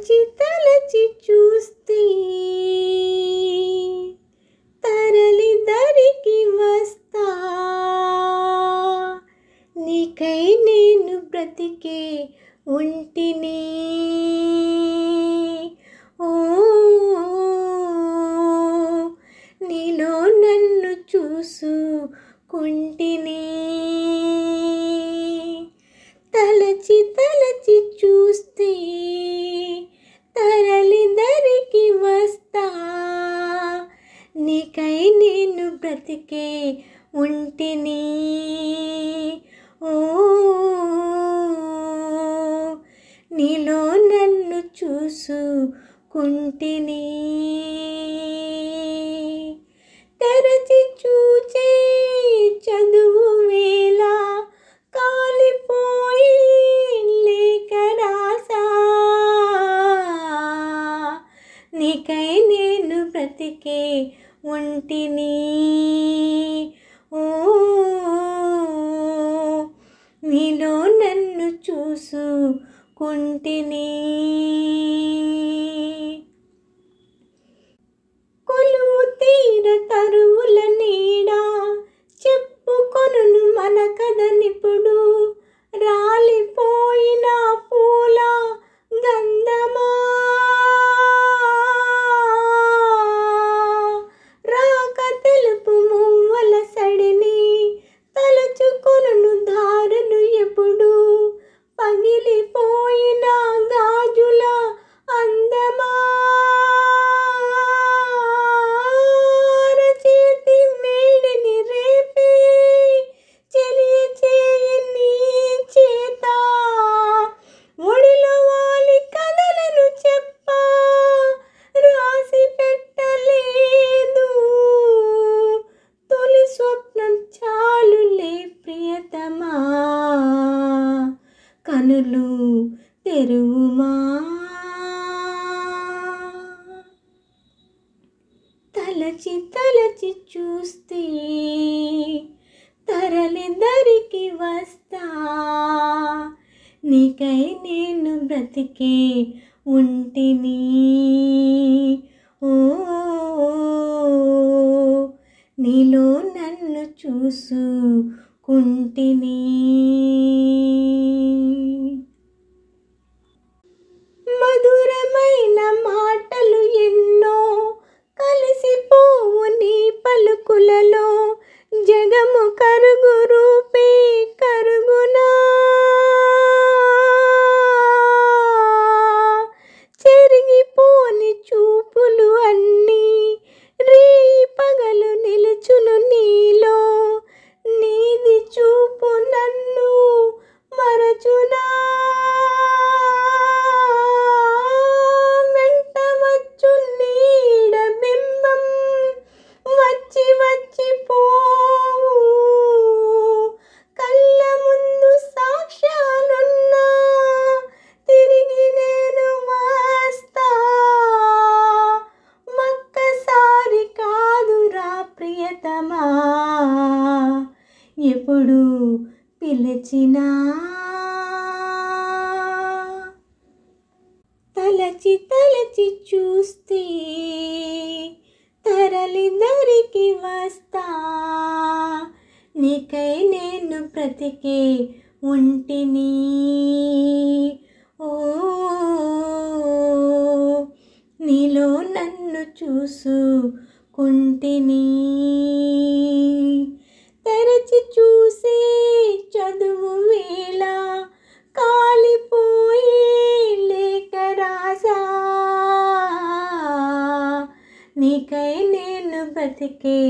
తలచి తలచి చూస్తే తరలి దరికి వస్తా, నీకై నేను బ్రతికే ఉంటిని. ఓ నీలో నన్ను చూసుకుంటిని. తలచి తలచి చూస్తే తరలి దరికి వస్తా, నీకై నేను బ్రతికే ఉంటిని. ఓ నీలో నన్ను చూసుకుంటిని. తెరచి చూచే చదువు వేళ కాలిపోయి లేఖ రాసా, నీకై నేను బ్రతికే ఉంటిని. ఓ నీలో నన్ను చూసుకుంటిని. కొలువు తీర తరువుల నీడ చెప్పుకొను మన కథనిప్పుడు, రాలిపోయిన పూల గంధమా, రాక తెలుపు మువ్వల సడిని తలచుకొను దారులు ఎప్పుడు, పగిలిపోయిన గాజుల అందమా, చేతి వేడిని రేపే చెలియ చేయి నీ చేత, ఒడిలో వాలి కథలను చెప్పా రాసి పెట్టలేదు, తొలి స్వప్నం చాలులే ప్రియతమా, కనులు తెరువుమా. తలచి తలచి చూస్తే తరలి దరికి వస్తా, నీకై నేను బ్రతికే ఉంటిని. ఓ నీలో నన్ను చూసుకుంటిని. మధురమైన మాటలు ఎన్నో కలిసిపోవు నీ పలుకులలో, జగము కరుగు రూపే కరుగునా, చెరిగిపోని చూపులు అన్నీ రేయి పగలు నిలుచును నీలో, నీది చూపు నన్ను మరచునా, వెంట వచ్చు నీడ బింబం వచ్చి వచ్చి పోవు, కళ్ళ ముందు సాక్ష్యాలున్నా తిరిగి నేను వస్తా, ఒక్కసారి కాదురా ప్రియతమా, ఎప్పుడు పిలిచినా. తలచి తలచి చూస్తే తరలి దరికి వస్తా, నీకై నేను బ్రతికే ఉంటిని. ఓ నీలో నన్ను చూసుకుంటిని. తెరచి చూసే చదువు వేళ కాలిపోయి లేఖ రాసా, నీకై నేను బ్రతికే